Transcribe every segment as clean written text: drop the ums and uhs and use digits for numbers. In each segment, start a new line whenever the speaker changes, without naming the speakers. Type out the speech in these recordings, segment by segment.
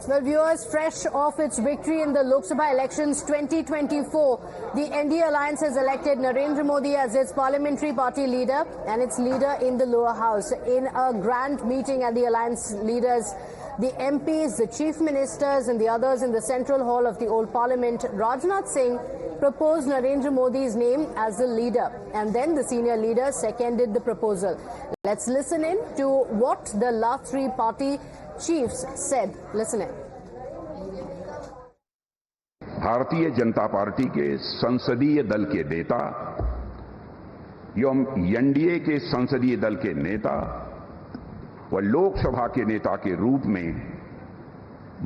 Well, viewers, fresh off its victory in the Lok Sabha elections 2024, the NDA alliance has elected Narendra Modi as its parliamentary party leader and its leader in the lower house. In a grand meeting at the alliance leaders, the MPs, the chief ministers and the others in the central hall of the old parliament, Rajnath Singh proposed Narendra Modi's name as the leader, and then the senior leader seconded the proposal. Let's listen in to what the last three party chiefs said. Listen in.
Bharatiya Janata party के संसदीय दल के नेता एवं NDA के संसदीय दल के नेता व लोकसभा के नेता के रूप में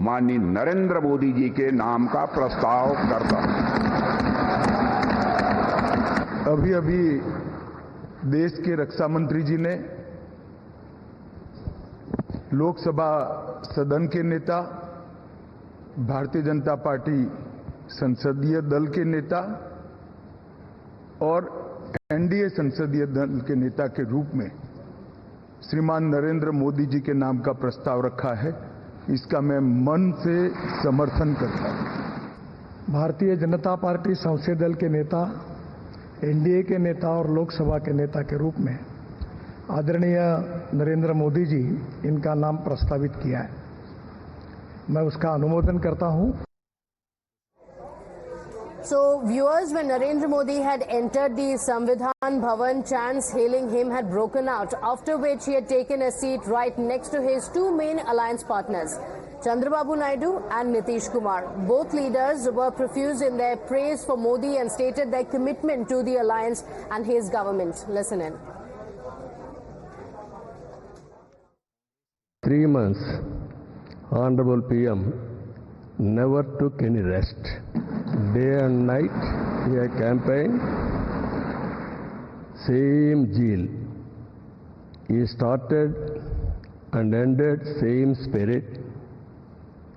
माननीय नरेंद्र मोदी जी के नाम का प्रस्ताव करता हूं।
अभी देश के रक्षा मंत्री जी ने लोकसभा सदन के नेता, भारतीय जनता पार्टी संसदीय दल के नेता और एनडीए संसदीय दल के नेता के रूप में श्रीमान नरेंद्र मोदी जी के नाम का प्रस्ताव रखा है। इसका मैं मन से समर्थन करता हूं।
भारतीय जनता पार्टी संसदीय दल के नेता, एनडीए के नेता और लोकसभा के नेता के रूप में आदरणीय नरेंद्र मोदी जी इनका नाम प्रस्तावित किया है। मैं उसका अनुमोदन करता हूं।
So, viewers, when Narendra Modi had entered the Samvidhan Bhavan, chants hailing him had broken out, after which he had taken a seat right next to his two main alliance partners, Chandrababu Naidu and Nitish Kumar. Both leaders were profuse in their praise for Modi and stated their commitment to the alliance and his government. Listen in.
3 months, Honorable PM never took any rest. Day and night, he had campaigned, same zeal. He started and ended same spirit.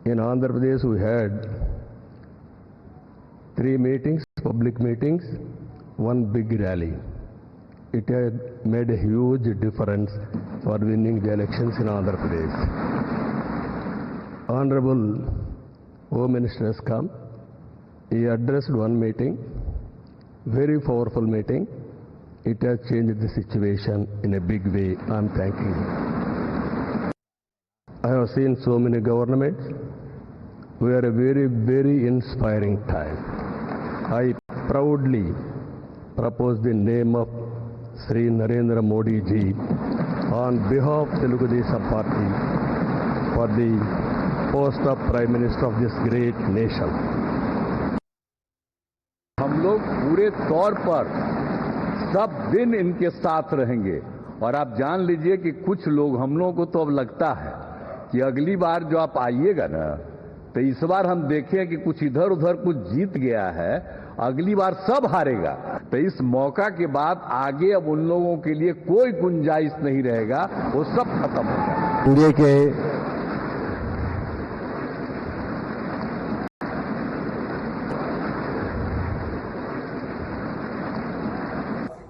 In Andhra Pradesh, we had 3 meetings, public meetings, 1 big rally. It had made a huge difference for winning the elections in Andhra Pradesh. Honorable Home Minister has come. He addressed 1 meeting, very powerful meeting. It has changed the situation in a big way. I am thanking him. I have seen so many governments. We are a very, very inspiring time. I proudly propose the name of Sri Narendra Modi ji on behalf of Telugu Desam Party for the post of Prime Minister of this great nation.
हम लोग पूरे तौर पर सब दिन इनके साथ रहेंगे और आप जान लीजिए कि कुछ लोग, हम लोगों को तो अब लगता है कि अगली बार जो आप आइएगा ना, तो इस बार हम देखें कि कुछ इधर उधर कुछ जीत गया है, अगली बार सब हारेगा। तो इस मौका के बाद आगे अब उन लोगों के लिए कोई गुंजाइश नहीं रहेगा, वो सब खत्म हो जाएगा।
इंडिया के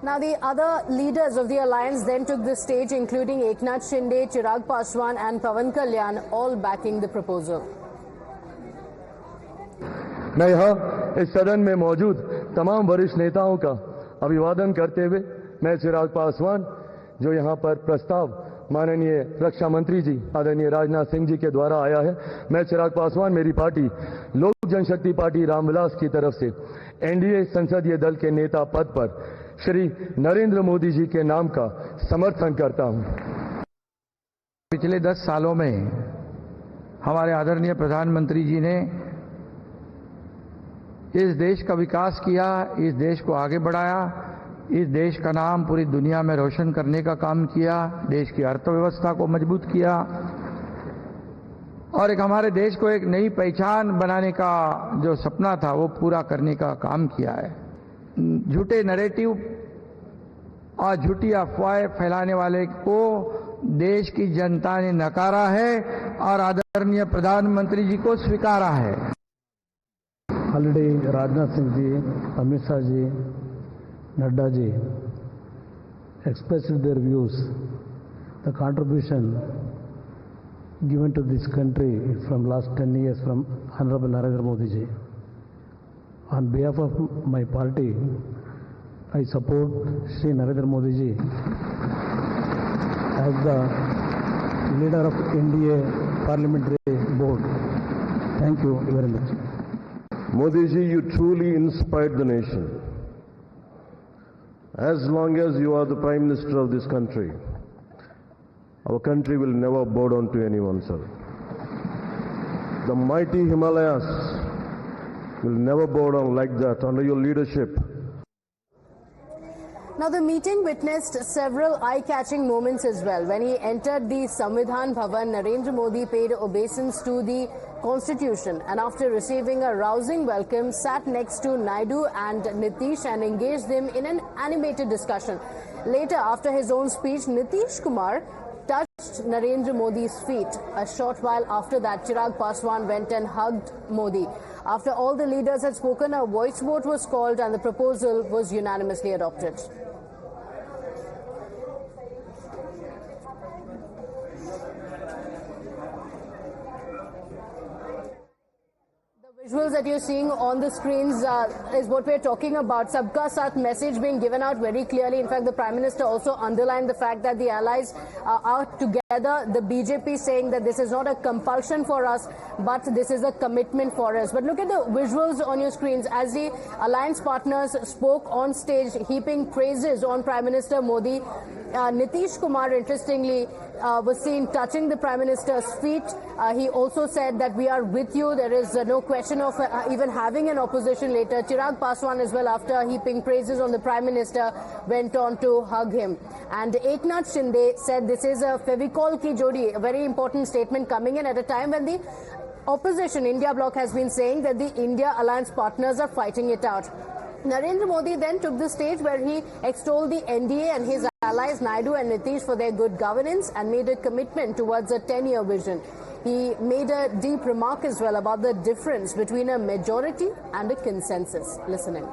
Now, the other leaders of the alliance then took the stage, including Eknath Shinde, Chirag Paswan and Pawan Kalyan, all backing the proposal.
मैं यहाँ इस सदन में मौजूद तमाम वरिष्ठ नेताओं का अभिवादन करते हुए मैं चिराग पासवान, जो यहाँ पर प्रस्ताव माननीय रक्षा मंत्री जी आदरणीय राजनाथ सिंह जी के द्वारा आया है, मैं चिराग पासवान मेरी पार्टी लोक जनशक्ति पार्टी रामविलास की तरफ से एनडीए संसदीय दल के नेता पद पर श्री नरेंद्र मोदी जी के नाम का समर्थन करता हूं।
पिछले 10 सालों में हमारे आदरणीय प्रधानमंत्री जी ने इस देश का विकास किया, इस देश को आगे बढ़ाया, इस देश का नाम पूरी दुनिया में रोशन करने का काम किया, देश की अर्थव्यवस्था को मजबूत किया और एक हमारे देश को एक नई पहचान बनाने का जो सपना था वो पूरा करने का काम किया है। झूठे नैरेटिव और झूठी अफवाहें फैलाने वाले को देश की जनता ने नकारा है और आदरणीय प्रधानमंत्री जी को स्वीकारा है।
Already Rajnath Singh ji, Amit Shah ji, Nadda ji expressed their views. The contribution
given to this country from last 10 years from Honorable Narendra Modi ji. On behalf of my party, I support Shri Narendra Modi ji as the leader of NDA Parliamentary Board. Thank you very much.
Modi ji, you truly inspired the nation. As long as you are the Prime Minister of this country, our country will never bow down to anyone, sir. The mighty Himalayas will never bow down like that under your leadership.
Now, the meeting witnessed several eye-catching moments as well. When he entered the Samvidhan Bhavan, Narendra Modi paid obeisance to the Constitution and after receiving a rousing welcome, sat next to Naidu and Nitish and engaged them in an animated discussion. Later, after his own speech, Nitish Kumar touched Narendra Modi's feet. A short while after that, Chirag Paswan went and hugged Modi. After all the leaders had spoken, a voice vote was called and the proposal was unanimously adopted. Visuals that you're seeing on the screens is what we're talking about. Sabka Saath message being given out very clearly. In fact, the Prime Minister also underlined the fact that the allies are together. The BJP saying that this is not a compulsion for us, but this is a commitment for us. But look at the visuals on your screens as the alliance partners spoke on stage, heaping praises on Prime Minister Modi. Nitish Kumar, interestingly, was seen touching the Prime Minister's feet. He also said that we are with you. There is no question of even having an opposition later. Chirag Paswan as well, after heaping praises on the Prime Minister, went on to hug him. And Eknath Shinde said this is a Fevicol ki jodi, a very important statement coming in at a time when the opposition India bloc has been saying that the India alliance partners are fighting it out. Narendra Modi then took the stage where he extolled the NDA and his allies Naidu and Nitish for their good governance and made a commitment towards a 10-year vision. He made a deep remark as well about the difference between a majority and a consensus. Listen in.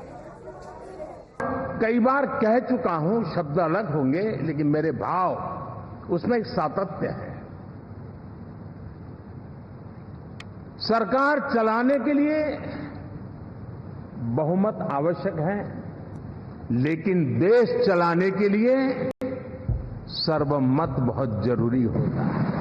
कई बार कह चुका हूं, शब्द अलग होंगे लेकिन मेरे भाव उसमें एक सातत्य है। सरकार चलाने के लिए बहुमत आवश्यक है, लेकिन देश चलाने के लिए सर्वमत बहुत जरूरी होता है।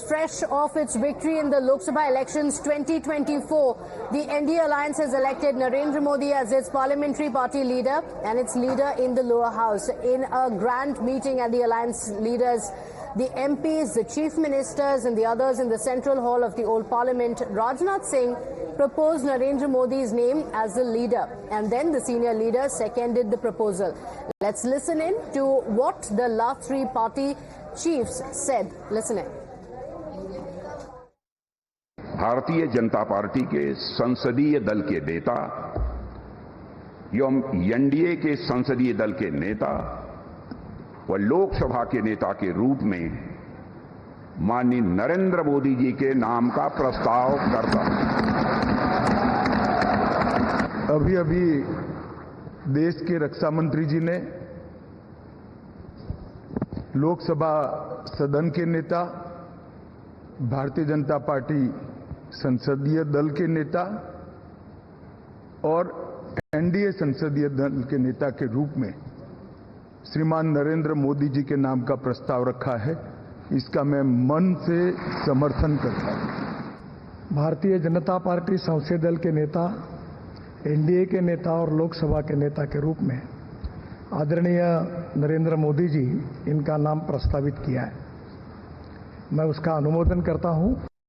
Fresh off its victory in the Lok Sabha elections 2024, the NDA alliance has elected Narendra Modi as its parliamentary party leader and its leader in the lower house. In a grand meeting at the alliance leaders, the MPs, the chief ministers and the others in the central hall of the old parliament, Rajnath Singh proposed Narendra Modi's name as the leader, and then the senior leader seconded the proposal. Let's listen in to what the last three party chiefs said. Listen in.
Bharatiya Janata party के संसदीय दल के नेता एवं NDA के संसदीय दल के नेता व लोकसभा के नेता के रूप में माननीय नरेंद्र मोदी जी के नाम का प्रस्ताव करता हूं।
अभी अभी देश के रक्षा मंत्री जी ने लोकसभा सदन के नेता, भारतीय जनता पार्टी संसदीय दल के नेता और एनडीए संसदीय दल के नेता के रूप में श्रीमान नरेंद्र मोदी जी के नाम का प्रस्ताव रखा है। इसका मैं मन से समर्थन करता हूं।
भारतीय जनता पार्टी संसदीय दल के नेता, एनडीए के नेता और लोकसभा के नेता के रूप में आदरणीय नरेंद्र मोदी जी इनका नाम प्रस्तावित किया है। मैं उसका अनुमोदन करता हूं।